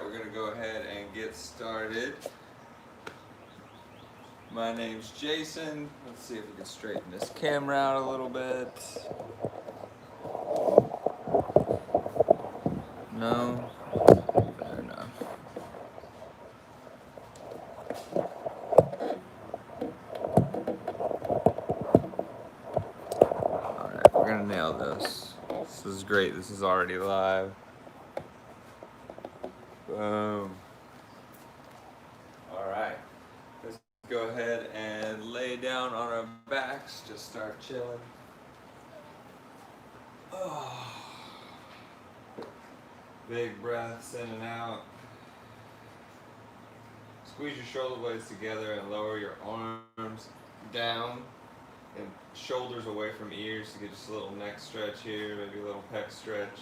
Alright, we're going to go ahead and get started. My name's Jason. Let's see if we can straighten this camera out a little bit. No? Fair enough. Alright, we're going to nail this. This is great. This is already live. Boom. Alright. Let's go ahead and lay down on our backs. Just start chilling. Oh. Big breaths in and out. Squeeze your shoulder blades together and lower your arms down and shoulders away from ears to get just a little neck stretch here, maybe a little pec stretch.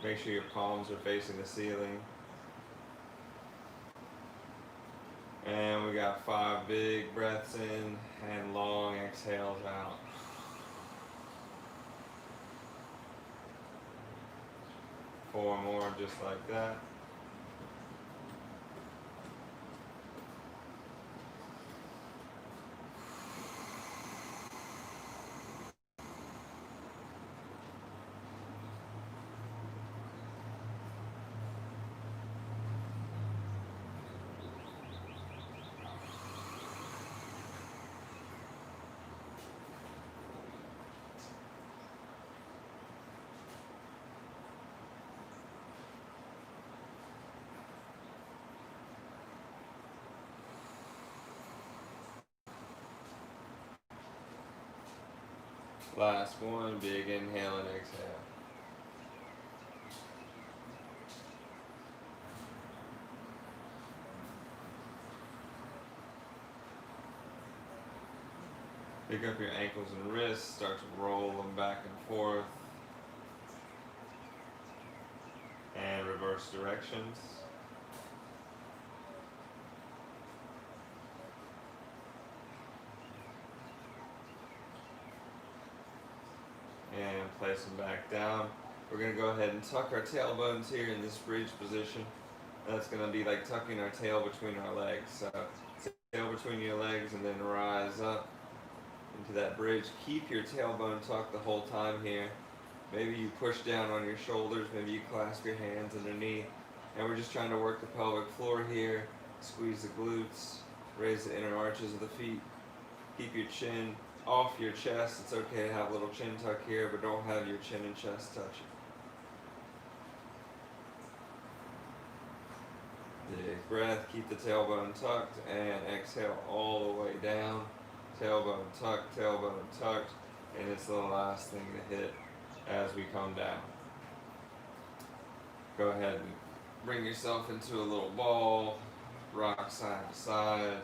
Make sure your palms are facing the ceiling. And we got 5 big breaths in and long exhales out. Four more just like that. Last one, big inhale and exhale. Pick up your ankles and wrists, start to roll them back and forth. And reverse directions. And place them back down. We're going to go ahead and tuck our tailbones here in this bridge position. That's going to be like tucking our tail between our legs. So tail between your legs and then rise up into that bridge. Keep your tailbone tucked the whole time here. Maybe you push down on your shoulders, maybe you clasp your hands underneath. And we're just trying to work the pelvic floor here. Squeeze the glutes, raise the inner arches of the feet. Keep your chin off your chest. It's okay to have a little chin tuck here, but don't have your chin and chest touching. Big breath, keep the tailbone tucked, and exhale all the way down. Tailbone tucked, and it's the last thing to hit as we come down. Go ahead and bring yourself into a little ball, rock side to side.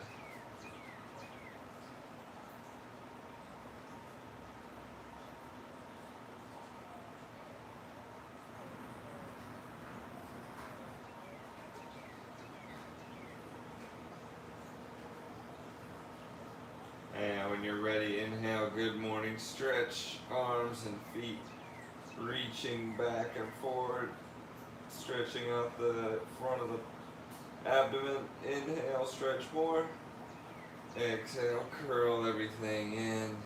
And when you're ready, inhale, good morning stretch, arms and feet reaching back and forward, stretching out the front of the abdomen. Inhale, stretch more. Exhale, curl everything in.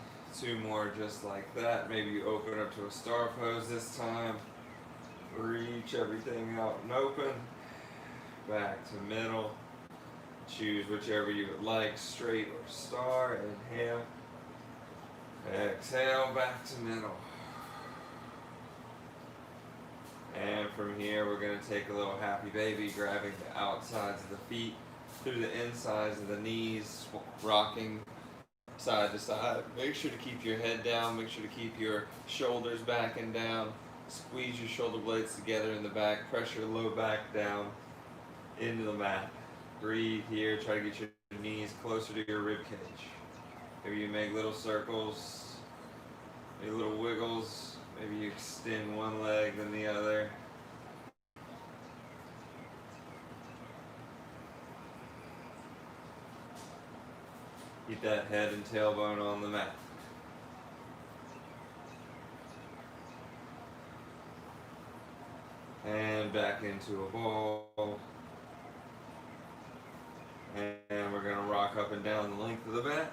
2 more just like that. Maybe you open up to a star pose this time. Reach everything out and open. Back to middle. Choose whichever you would like, straight or star. Inhale. Exhale, back to middle. And from here, we're going to take a little happy baby, grabbing the outsides of the feet through the insides of the knees, rocking side to side. Make sure to keep your head down. Make sure to keep your shoulders back and down. Squeeze your shoulder blades together in the back. Press your low back down into the mat. Breathe here. Try to get your knees closer to your rib cage. Maybe you make little circles, maybe little wiggles. Maybe you extend one leg than the other. Keep that head and tailbone on the mat. and back into a ball. And we're going to rock up and down the length of the mat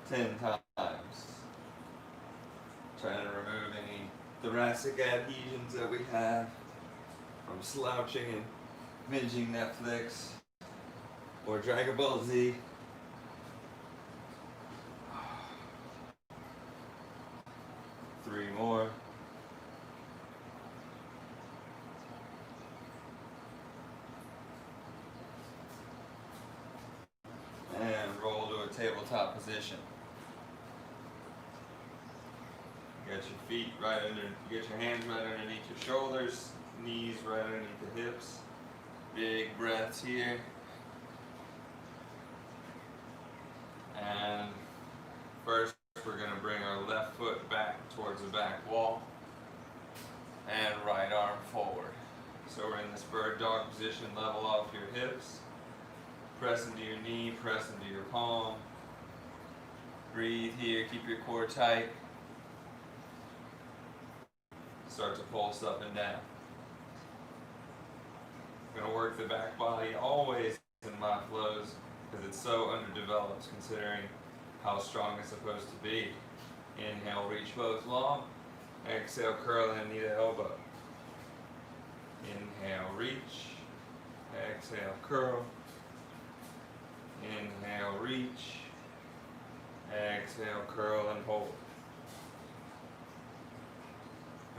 10 times. Trying to remove any thoracic adhesions that we have from slouching and binging Netflix or Dragon Ball Z. Three more. And roll to a tabletop position. You got your feet right under, you get your hands right underneath your shoulders, knees right underneath the hips. Big breaths here. And first we're going to bring our left foot back towards the back wall and right arm forward. So we're in this bird dog position, level off your hips. Press into your knee, press into your palm. Breathe here, keep your core tight. Start to pulse up and down. I'm going to work the back body always in my flows because it's so underdeveloped considering how strong it's supposed to be. Inhale, reach both long. Exhale, curl in knee to elbow. Inhale, reach. Exhale, curl. Inhale, reach. Exhale, curl and hold.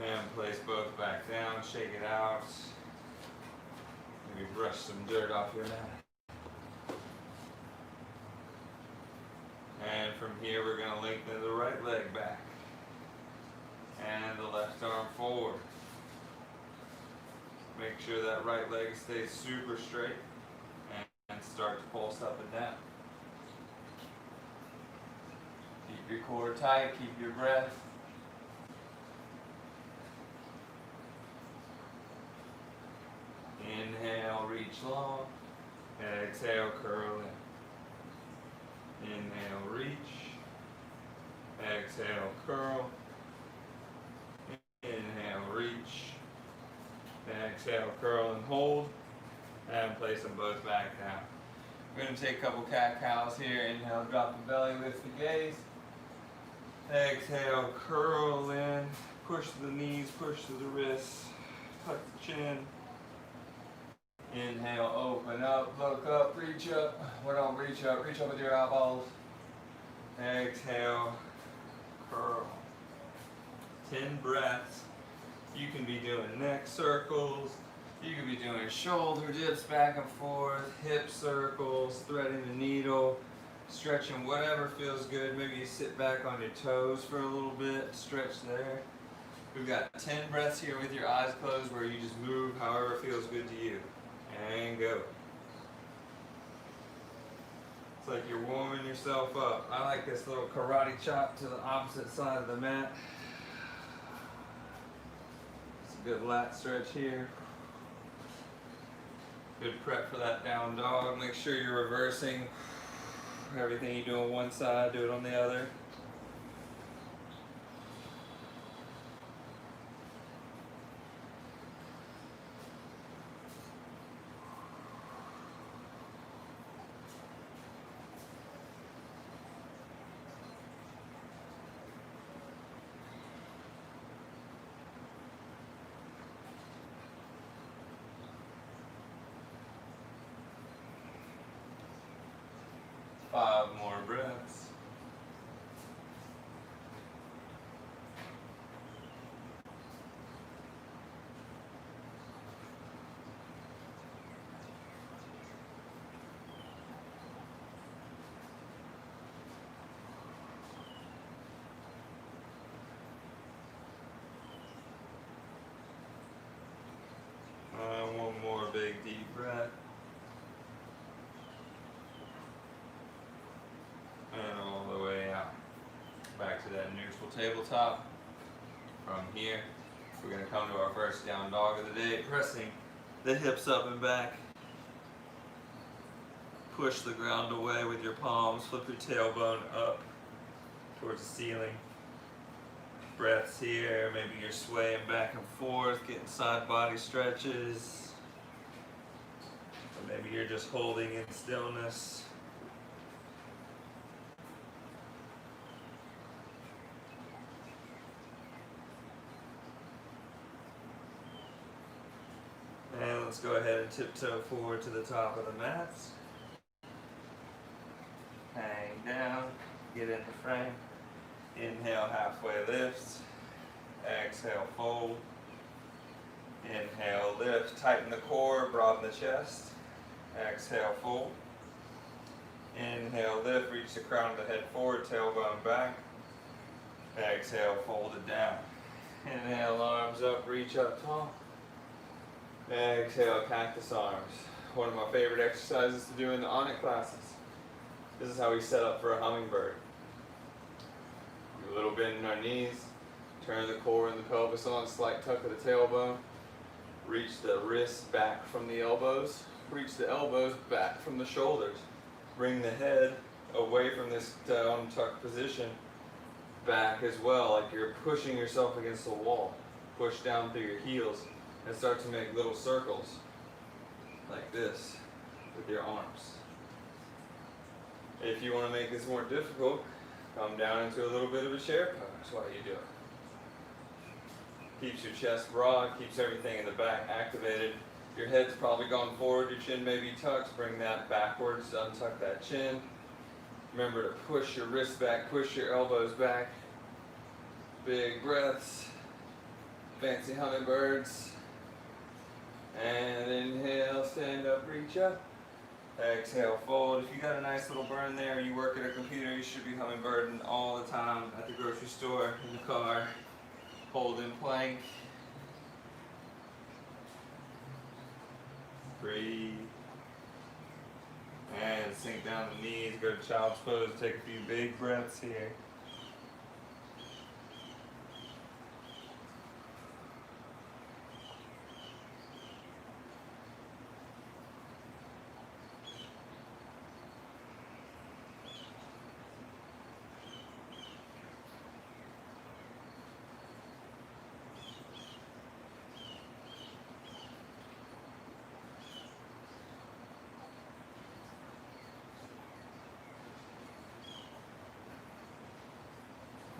And place both back down, shake it out. Maybe brush some dirt off your mat. And from here we're going to lengthen the right leg back. And the left arm forward. Make sure that right leg stays super straight. And start to pulse up and down. Keep your core tight, keep your breath. Inhale, reach long. Exhale, curl in. Inhale, reach. Exhale, curl. Inhale, reach. Exhale, curl and hold. And place them both back down. We're going to take a couple cat-cows here. Inhale, drop the belly, lift the gaze. Exhale, curl in. Push the knees, push to the wrists. Tuck the chin. Inhale, open up, look up, reach up. Well, don't reach up with your eyeballs. Exhale, curl. 10 breaths. You can be doing neck circles. You can be doing shoulder dips back and forth, hip circles, threading the needle, stretching whatever feels good. Maybe you sit back on your toes for a little bit, stretch there. We've got 10 breaths here with your eyes closed where you just move however feels good to you. And go. It's like you're warming yourself up. I like this little karate chop to the opposite side of the mat. It's a good lat stretch here. Good prep for that down dog. Make sure you're reversing everything you do on one side, do it on the other. Five more breaths. One more big deep breath. And all the way out. Back to that neutral tabletop. From here, we're going to come to our first down dog of the day, pressing the hips up and back. Push the ground away with your palms, flip your tailbone up towards the ceiling. breaths here. Maybe you're swaying back and forth, getting side body stretches. Or maybe you're just holding in stillness. And let's go ahead and tiptoe forward to the top of the mats. Hang down, get into frame. Inhale, halfway lift. Exhale, fold. Inhale, lift. Tighten the core, broaden the chest. Exhale, fold. Inhale, lift. Reach the crown of the head forward, tailbone back. Exhale, fold it down. Inhale, arms up, reach up tall. Exhale, cactus arms. One of my favorite exercises to do in the Onnit classes. This is how we set up for a hummingbird. Do a little bend in our knees, turn the core and the pelvis on, slight tuck of the tailbone. Reach the wrists back from the elbows. Reach the elbows back from the shoulders. Bring the head away from this down tuck position, back as well, like you're pushing yourself against the wall. Push down through your heels and start to make little circles like this with your arms. If you want to make this more difficult, come down into a little bit of a chair pose while you do it. Keeps your chest broad, keeps everything in the back activated. Your head's probably gone forward, your chin may be tucked. Bring that backwards, untuck that chin. Remember to push your wrists back, push your elbows back. Big breaths, fancy hummingbirds. And inhale, stand up, reach up. Exhale, fold. If you got a nice little burn there, you work at a computer, you should be hummingbirding all the time at the grocery store, in the car, holding plank. Breathe. And sink down the knees, go to child's pose, take a few big breaths here.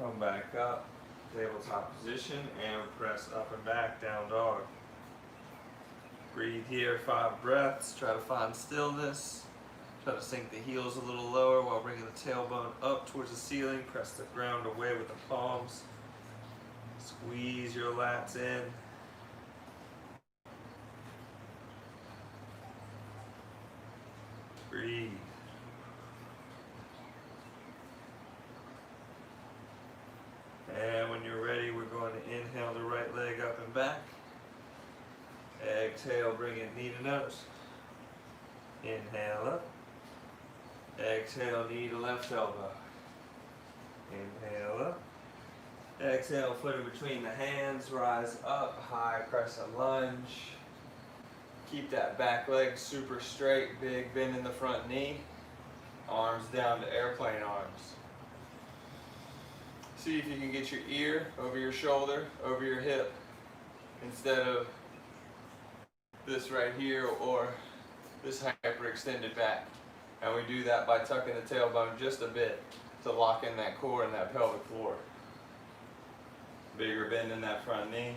Come back up, tabletop position, and press up and back, down dog. Breathe here, 5 breaths, try to find stillness. Try to sink the heels a little lower while bringing the tailbone up towards the ceiling. Press the ground away with the palms. Squeeze your lats in. Breathe. And when you're ready, we're going to inhale the right leg up and back. Exhale, bring it knee to nose. Inhale up. Exhale, knee to left elbow. Inhale up. Exhale, foot in between the hands, rise up, high crescent lunge. Keep that back leg super straight, big bend in the front knee. Arms down to airplane arms. See if you can get your ear over your shoulder, over your hip, instead of this right here or this hyperextended back. And we do that by tucking the tailbone just a bit to lock in that core and that pelvic floor. Bigger bend in that front knee.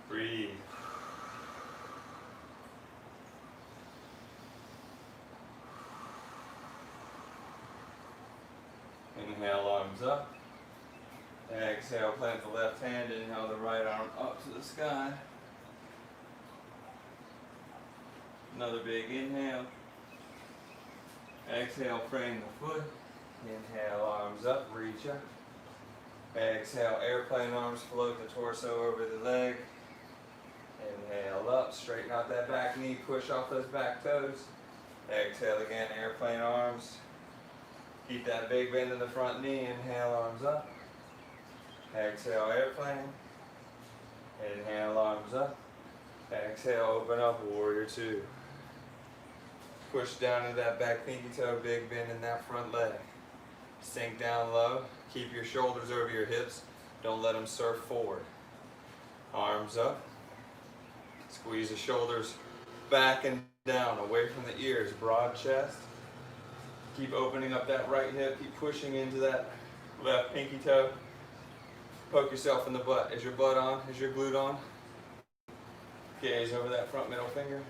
Breathe. Inhale, arms up. Exhale, plant the left hand. Inhale, the right arm up to the sky. Another big inhale. Exhale, frame the foot. Inhale, arms up, reach up. Exhale, airplane arms, float the torso over the leg. Inhale up, straighten out that back knee, push off those back toes. Exhale again, airplane arms. Keep that big bend in the front knee. Inhale, arms up. Exhale, airplane. Inhale, arms up. Exhale, open up, warrior 2. Push down into that back pinky toe, big bend in that front leg. Sink down low. Keep your shoulders over your hips. Don't let them surf forward. Arms up. Squeeze the shoulders back and down, away from the ears. Broad chest. Keep opening up that right hip. Keep pushing into that left pinky toe. Poke yourself in the butt. Is your butt on? Is your glute on? Gaze over that front middle finger.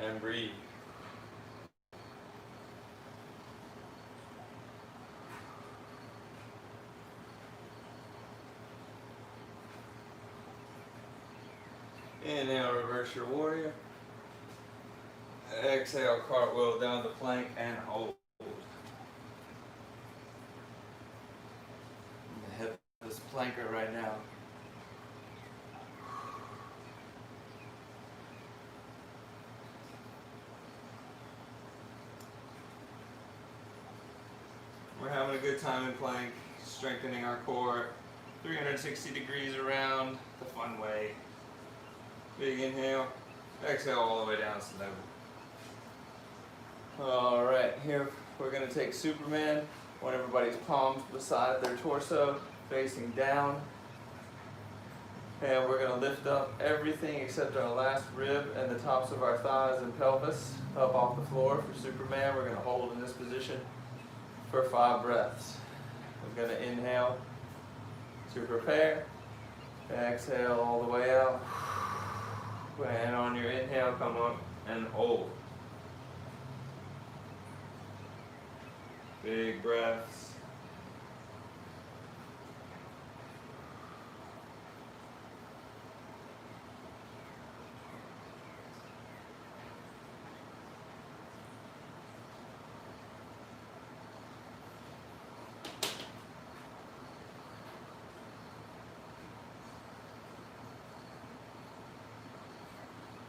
And breathe. Inhale, reverse your warrior. Exhale, cartwheel down the plank and hold. Hit this planker right now. We're having a good time in plank, strengthening our core, 360 degrees around the fun way. Big inhale, exhale all the way down slow. All right, here we're gonna take Superman. Want everybody's palms beside their torso, facing down. And we're gonna lift up everything except our last rib and the tops of our thighs and pelvis up off the floor for Superman. We're gonna hold in this position for 5 breaths. We're gonna inhale to prepare. Exhale all the way out. And on your inhale, come up and hold. Big breaths.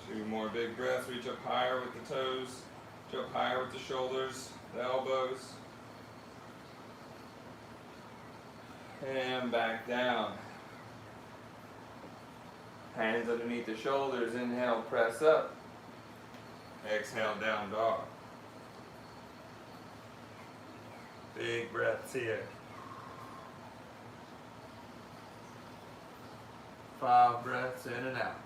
Two more big breaths. Reach up higher with the toes. Reach up higher with the shoulders, the elbows. And back down. Hands underneath the shoulders. Inhale, press up. Exhale, down dog. Big breaths here. 5 breaths in and out.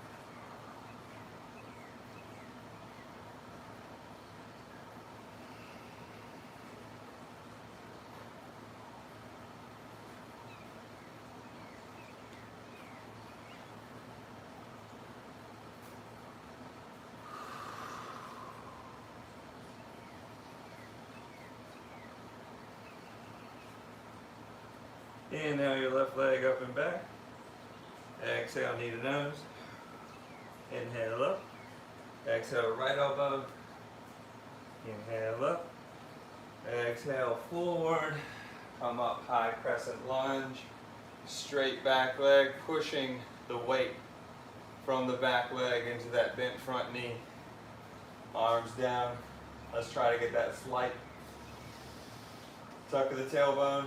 Inhale your left leg up and back. Exhale, knee to nose. Inhale up. Exhale, right elbow. Inhale up. Exhale, forward. Come up, high crescent lunge. Straight back leg, pushing the weight from the back leg into that bent front knee. Arms down. Let's try to get that slight tuck of the tailbone.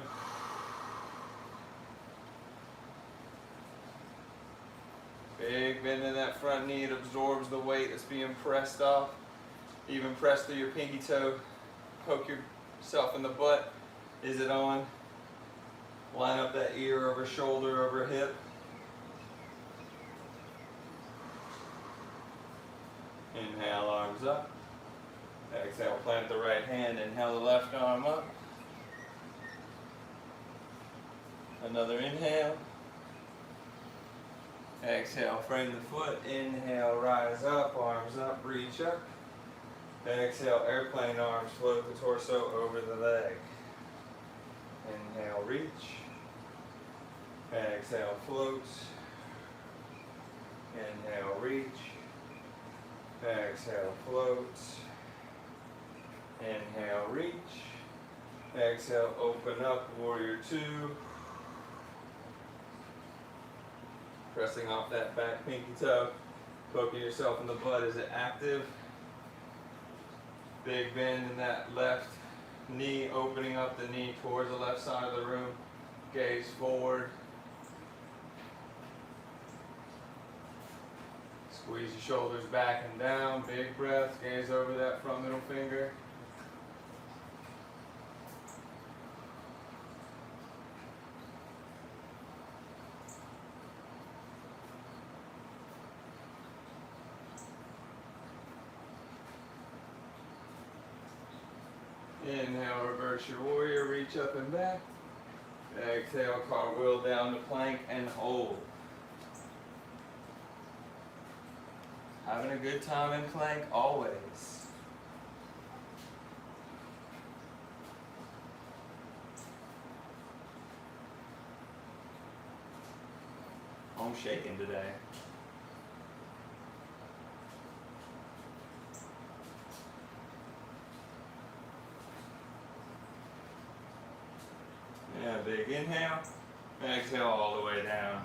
Big bend in that front knee. It absorbs the weight that's being pressed off. Even press through your pinky toe. Poke yourself in the butt. Is it on? Line up that ear over shoulder, over hip. Inhale, arms up. Exhale, plant the right hand. Inhale the left arm up. Another inhale. Exhale, frame the foot. Inhale, rise up, arms up, reach up. Exhale, airplane arms, float the torso over the leg. Inhale, reach. Exhale, float. Inhale, reach. Exhale, float. Inhale, reach. Exhale, open up, warrior 2. Pressing off that back pinky toe. Poking yourself in the butt. Is it active? Big bend in that left knee, opening up the knee towards the left side of the room. Gaze forward. Squeeze your shoulders back and down. Big breath. Gaze over that front middle finger. Inhale, reverse your warrior, reach up and back. Exhale, cartwheel down to plank and hold. Having a good time in plank always. I'm shaking today. Yeah, big inhale. Exhale all the way down.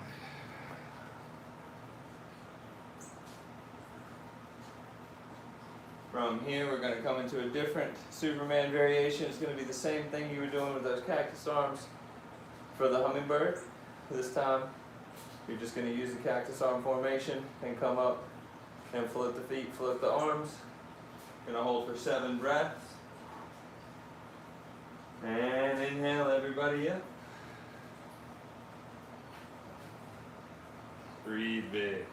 From here, we're going to come into a different Superman variation. It's going to be the same thing you were doing with those cactus arms for the hummingbird. This time, you're just going to use the cactus arm formation and come up and float the feet, float the arms. Going to hold for 7 breaths. And inhale everybody up. Breathe big.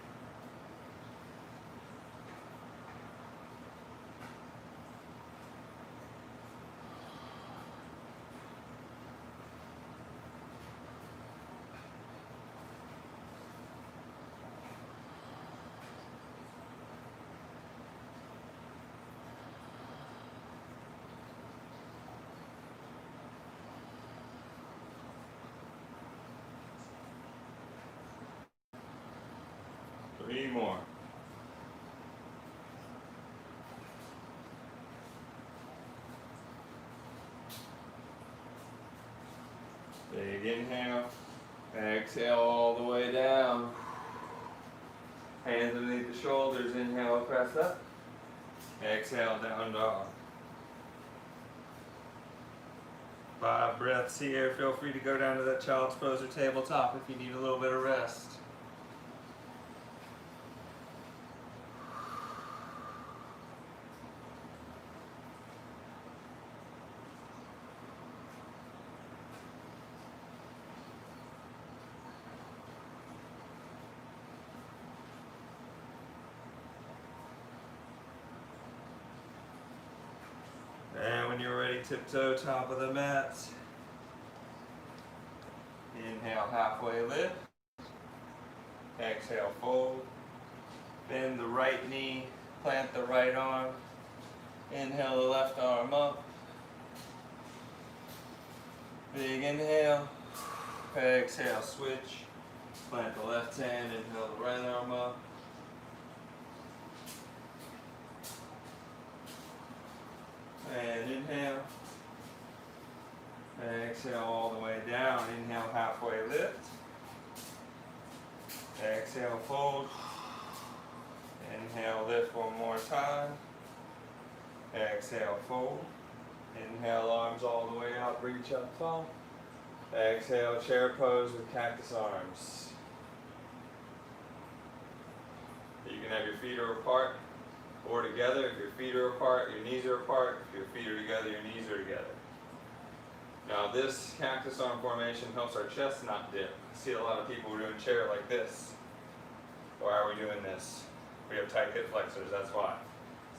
Three more. Big inhale. Exhale all the way down. Hands underneath the shoulders. Inhale, press up. Exhale, down dog. 5 breaths here. Feel free to go down to that child's pose or tabletop if you need a little bit of rest. And when you're ready, tiptoe top of the mat. Inhale, halfway lift. Exhale, fold. Bend the right knee, plant the right arm. Inhale the left arm up. Big inhale. Exhale, switch. Plant the left hand, inhale the right arm up. And inhale. Exhale all the way down. Inhale, halfway lift. Exhale, fold. Inhale, lift one more time. Exhale, fold. Inhale, arms all the way up, reach up tall. Exhale, chair pose with cactus arms. You can have your feet are apart or together. If your feet are apart, your knees are apart. If your feet are together, your knees are together. Now this cactus arm formation helps our chest not dip. I see a lot of people doing chair like this. Why are we doing this? We have tight hip flexors, that's why.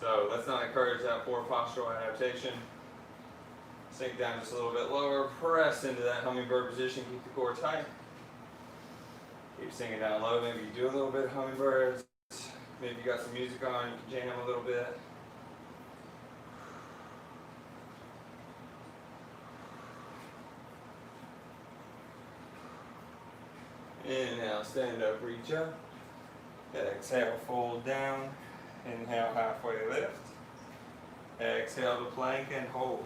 So let's not encourage that poor postural adaptation. Sink down just a little bit lower, press into that hummingbird position, keep the core tight. Keep sinking down low, maybe you do a little bit of hummingbirds. Maybe you got some music on, you can jam a little bit. Inhale, stand up, reach up. Exhale, fold down. Inhale, halfway lift. Exhale to plank and hold.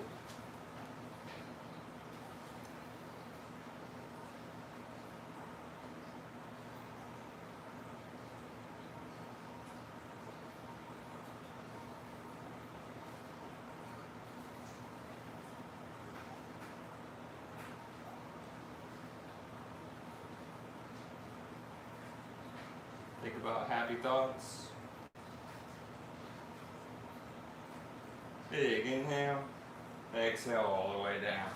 Think about happy thoughts. Big inhale. Exhale all the way down.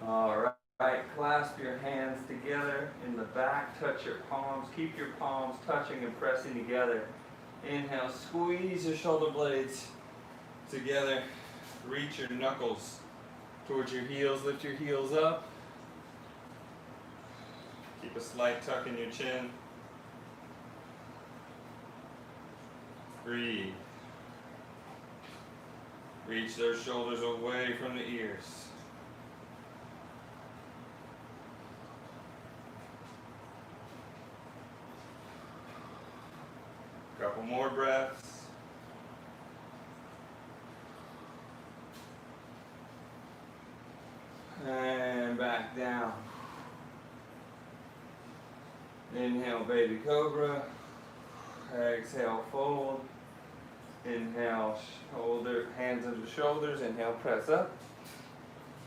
All right, clasp your hands together in the back. Touch your palms. Keep your palms touching and pressing together. Inhale, squeeze your shoulder blades together. Reach your knuckles towards your heels. Lift your heels up. Keep a slight tuck in your chin. Breathe. Reach those shoulders away from the ears. Couple more breaths. And back down. Inhale, baby cobra. Exhale, fold. Inhale, shoulder, hands under the shoulders. Inhale, press up.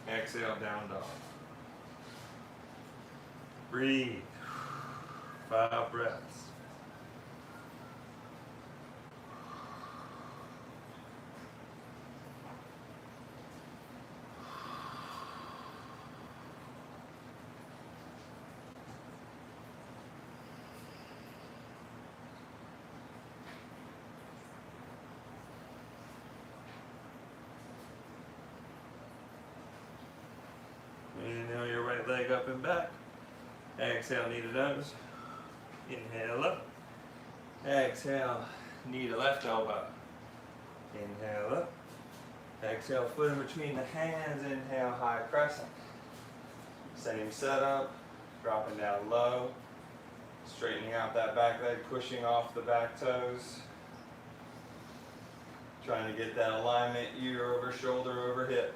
Exhale, down dog. Breathe. 5 breaths. Inhale your right leg up and back. Exhale, knee to nose. Inhale up. Exhale, knee to left elbow. Inhale up. Exhale, foot in between the hands. Inhale, high crescent. Same setup. Dropping down low. Straightening out that back leg, pushing off the back toes. Trying to get that alignment, ear over shoulder over hip.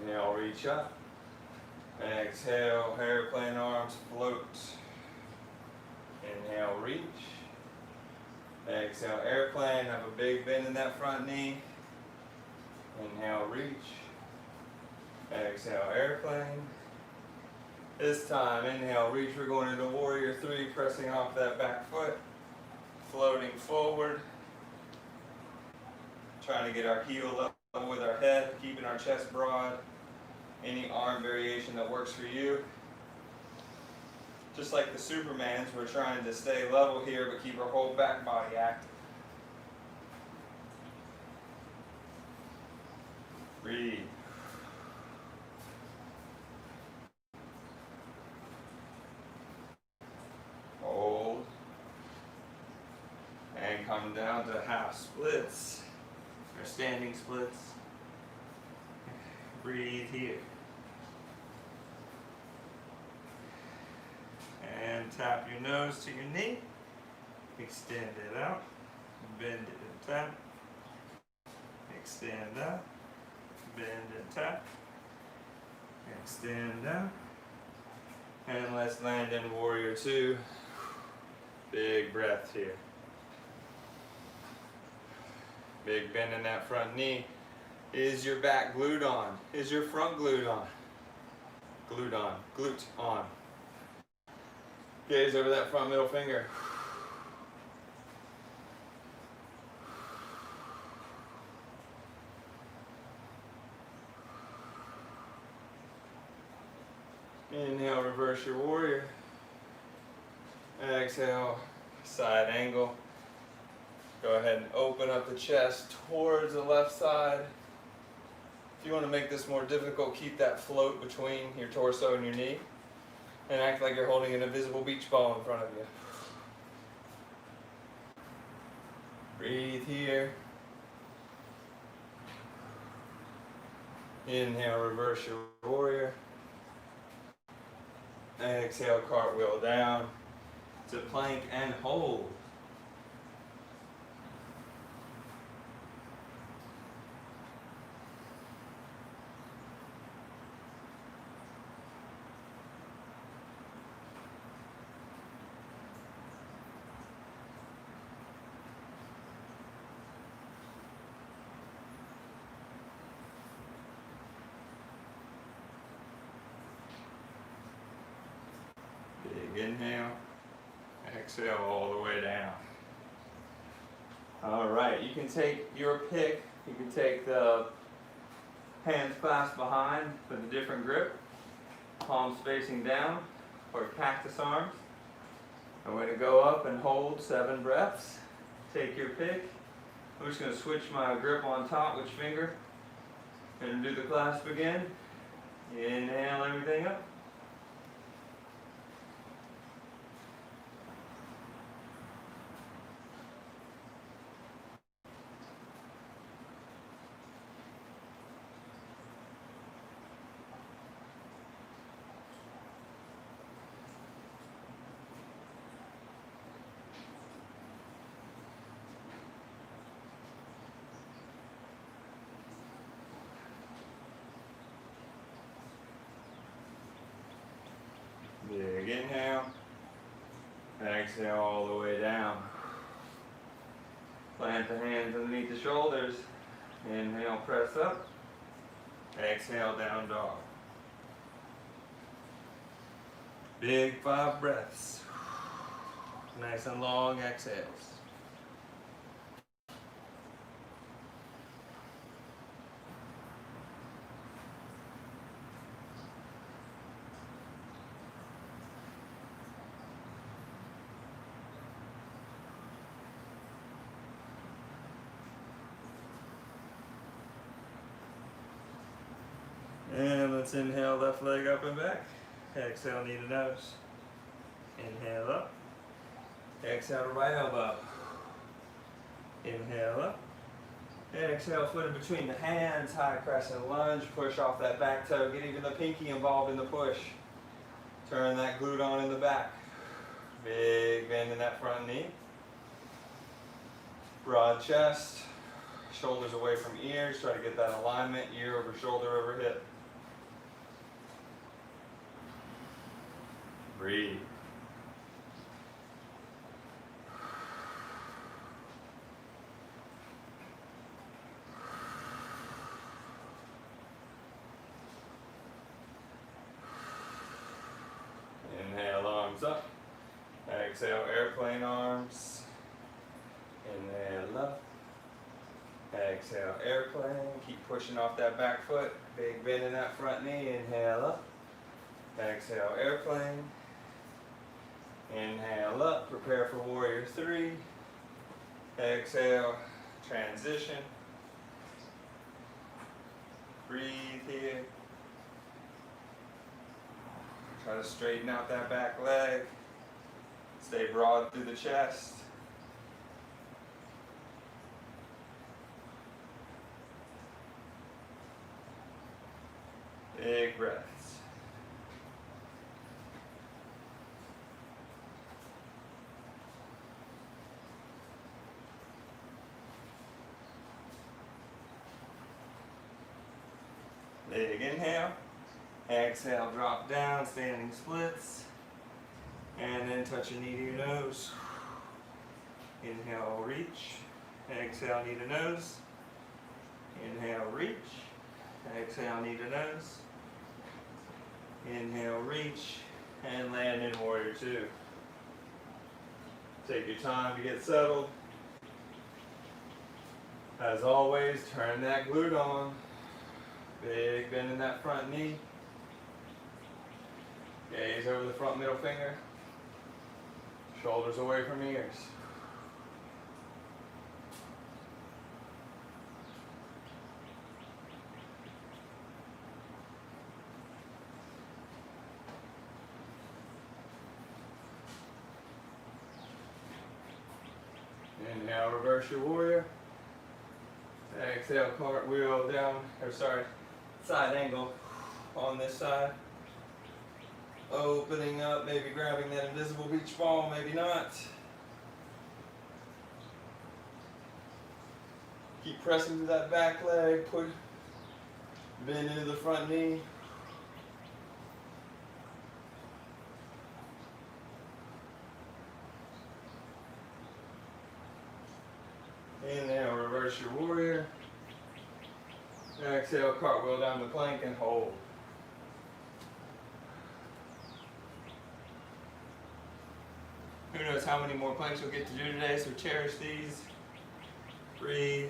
Inhale, reach up. Exhale, airplane arms float. Inhale, reach. Exhale, airplane. Have a big bend in that front knee. Inhale, reach. Exhale, airplane. This time, inhale, reach. We're going into warrior 3, pressing off that back foot. Floating forward. Trying to get our heel up with our head, keeping our chest broad. Any arm variation that works for you. Just like the Supermans, we're trying to stay level here but keep our whole back body active. Breathe. Hold. And come down to half splits. Or standing splits. Breathe here. And tap your nose to your knee. Extend it out. Bend it and tap. Extend out. Bend and tap. Extend out. And let's land in warrior 2. Big breath here. Big bend in that front knee. Is your back glued on? Is your front glued on? Glued on. Glute on. Gaze over that front middle finger. Inhale, reverse your warrior. Exhale, side angle. Go ahead and open up the chest towards the left side. If you want to make this more difficult, keep that float between your torso and your knee. And act like you're holding an invisible beach ball in front of you. Breathe here. Inhale, reverse your warrior. Exhale, cartwheel down to plank and hold. Big inhale, exhale all the way down. All right, you can take your pick. You can take the hands clasped behind with a different grip, palms facing down. or cactus arms. I'm going to go up and hold 7 breaths. Take your pick. I'm just going to switch my grip on top, which finger, and do the clasp again. Inhale everything up. Big inhale. Exhale all the way down. Plant the hands underneath the shoulders. Inhale, press up. Exhale, down dog. Big 5 breaths. Nice and long exhales. And let's inhale, left leg up and back. Exhale, knee to nose. Inhale up. Exhale to right elbow. Inhale up. Exhale, foot in between the hands, high crescent lunge. Push off that back toe. Get even the pinky involved in the push. Turn that glute on in the back. Big bend in that front knee. Broad chest. Shoulders away from ears. Try to get that alignment, ear over shoulder over hip. Breathe. Inhale, arms up. Exhale, airplane arms. Inhale up. Exhale, airplane. Keep pushing off that back foot. Big bend in that front knee. Inhale up. Exhale, airplane. Inhale up. Prepare for warrior 3. Exhale, transition. Breathe here. Try to straighten out that back leg. Stay broad through the chest. Big breaths. Big inhale. Exhale, drop down, standing splits. And then touch your knee to your nose. Inhale, reach. Exhale, knee to nose. Inhale, reach. Exhale, knee to nose. Inhale, reach. And land in warrior 2. Take your time to get settled. As always, turn that glute on. Big bend in that front knee. Gaze over the front middle finger. Shoulders away from ears. Inhale, reverse your warrior. Exhale, cartwheel down, side angle on this side. Opening up, maybe grabbing that invisible beach ball, maybe not. Keep pressing to that back leg, bend into the front knee. Inhale, reverse your warrior. Exhale, cartwheel down the plank and hold. Who knows how many more planks we'll get to do today, so cherish these. Breathe.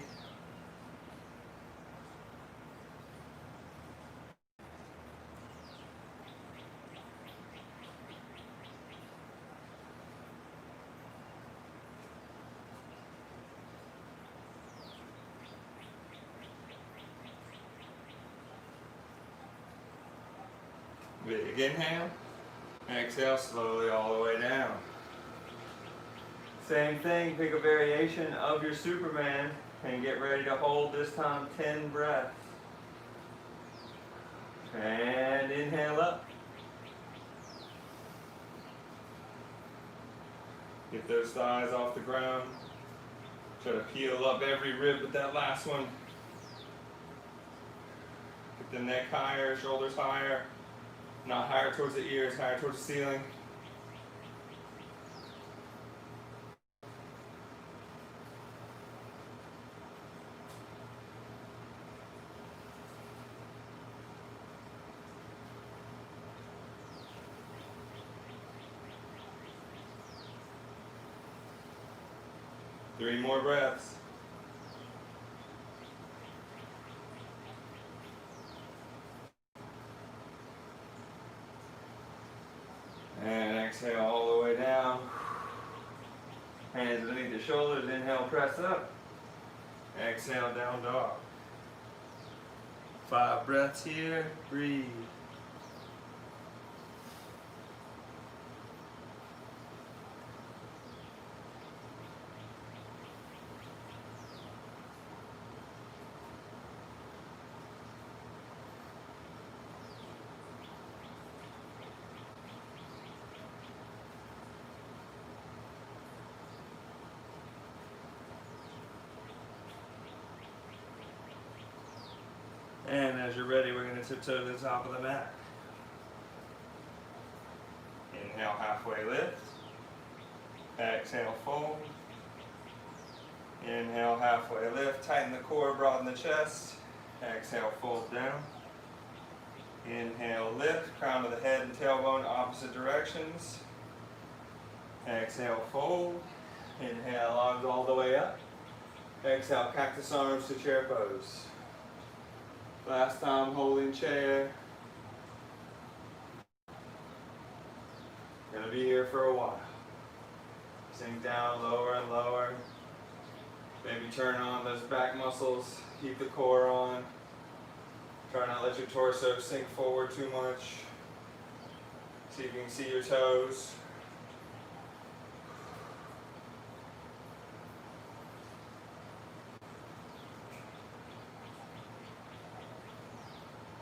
Big inhale. Exhale slowly all the way down. Same thing, pick a variation of your Superman and get ready to hold this time 10 breaths. And inhale up. Get those thighs off the ground. Try to peel up every rib with that last one. Get the neck higher, shoulders higher. Not higher towards the ears, higher towards the ceiling. Three more breaths. And exhale all the way down. Hands beneath the shoulders. Inhale, press up. Exhale, down dog. 5 breaths here. Breathe. And as you're ready, we're going to tiptoe to the top of the mat. Inhale, halfway lift. Exhale, fold. Inhale, halfway lift. Tighten the core, broaden the chest. Exhale, fold down. Inhale, lift. Crown of the head and tailbone opposite directions. Exhale, fold. Inhale, arms all the way up. Exhale, cactus arms to chair pose. Last time holding chair. Gonna be here for a while. Sink down lower and lower. Maybe turn on those back muscles. Keep the core on. Try not to let your torso sink forward too much. See if you can see your toes.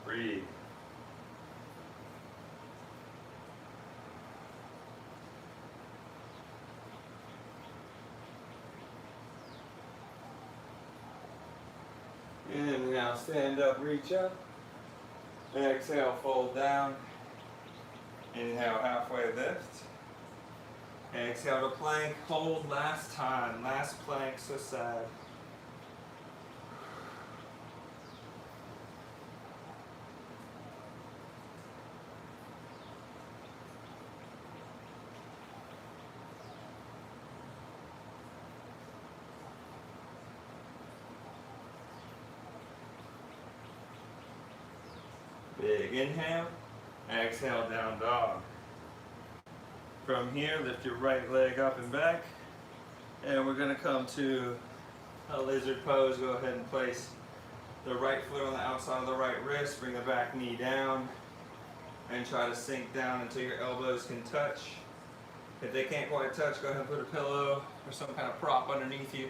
Breathe. And now stand up, reach up. Exhale, fold down. Inhale, halfway lift. Exhale to plank, hold last time. Last plank, so sad. Big inhale, exhale, down dog. From here, lift your right leg up and back, and we're going to come to a lizard pose. Go ahead and place the right foot on the outside of the right wrist, bring the back knee down, and try to sink down until your elbows can touch. If they can't quite touch, go ahead and put a pillow or some kind of prop underneath you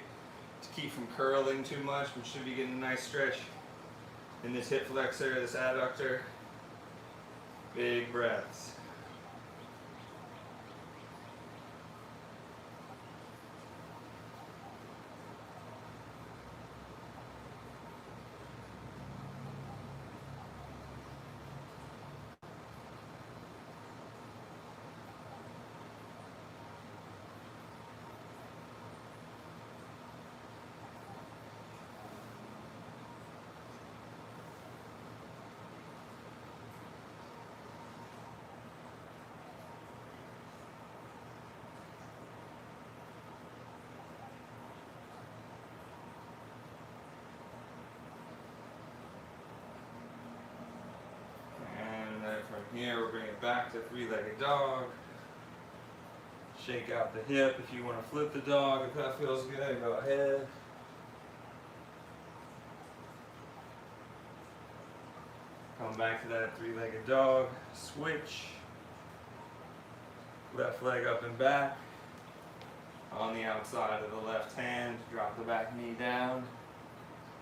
to keep from curling too much. We should be getting a nice stretch in this hip flexor, this adductor. Big breaths. From here, we'll bring it back to three-legged dog. Shake out the hip. If you want to flip the dog, if that feels good, go ahead. Come Going back to that three-legged dog. Switch. Left leg up and back. On the outside of the left hand, drop the back knee down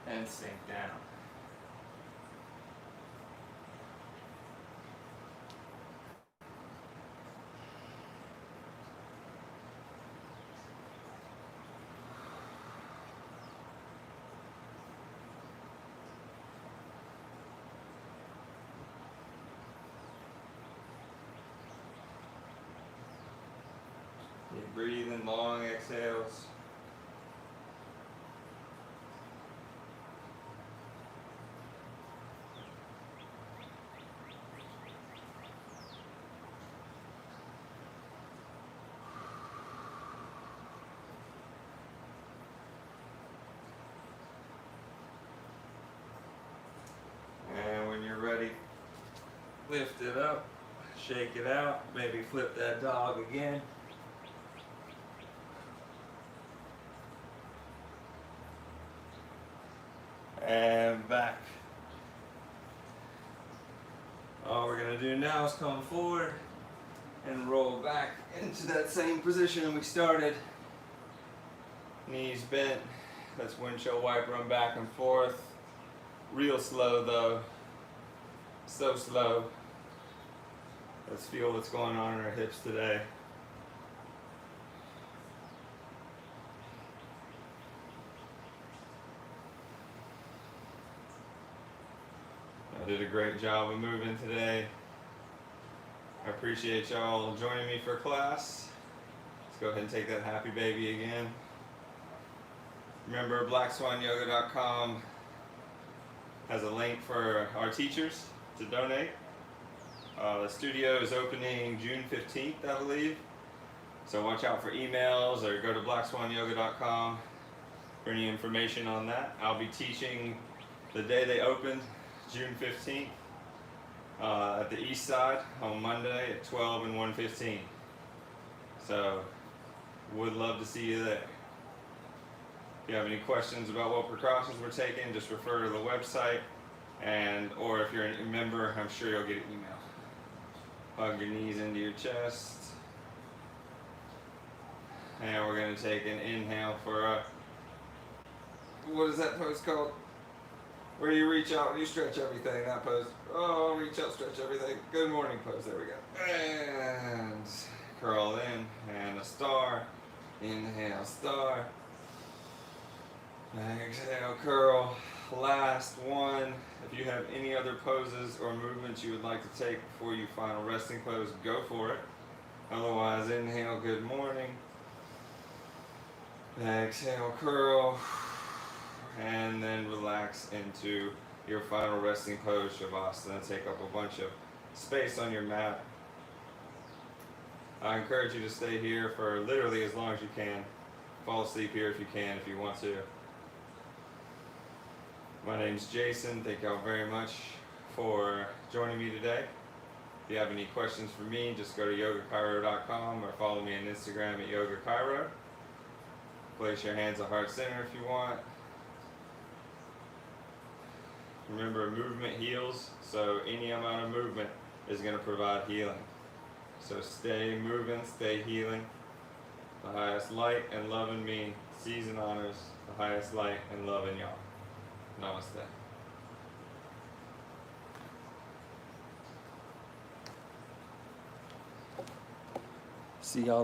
and sink down. You breathe in long exhales. And when you're ready, lift it up, shake it out, maybe flip that dog again. And back. All we're going to do now is come forward and roll back into that same position we started. Knees bent. Let's windshield wiper them back and forth. Real slow though. So slow. Let's feel what's going on in our hips today. I did a great job of moving today. I appreciate y'all joining me for class. Let's go ahead and take that happy baby again. Remember, blackswanyoga.com has a link for our teachers to donate. The studio is opening June 15th, I believe. So watch out for emails or go to blackswanyoga.com for any information on that. I'll be teaching the day they opened, June 15th, at the east side on Monday at 12 and 1:15. So, would love to see you there. If you have any questions about what precautions we're taking, just refer to the website, or if you're a member, I'm sure you'll get an email. Hug your knees into your chest. And we're going to take an inhale for what is that pose called? Where you reach out and you stretch everything, that pose. Oh, reach out, stretch everything. Good morning pose, there we go. And curl in, and a star. Inhale, star. Exhale, curl. Last one. If you have any other poses or movements you would like to take before you final resting pose, go for it. Otherwise, inhale, good morning. Exhale, curl. And then relax into your final resting pose, Shavasana. Take up a bunch of space on your mat. I encourage you to stay here for literally as long as you can. Fall asleep here if you can, if you want to. My name's Jason. Thank y'all very much for joining me today. If you have any questions for me, just go to yogachiro.com or follow me on Instagram at yogachiro. Place your hands at heart center if you want. Remember, movement heals, so any amount of movement is going to provide healing. So stay moving, stay healing. The highest light and love in me sees and honors the highest light and love in y'all. Namaste. See y'all.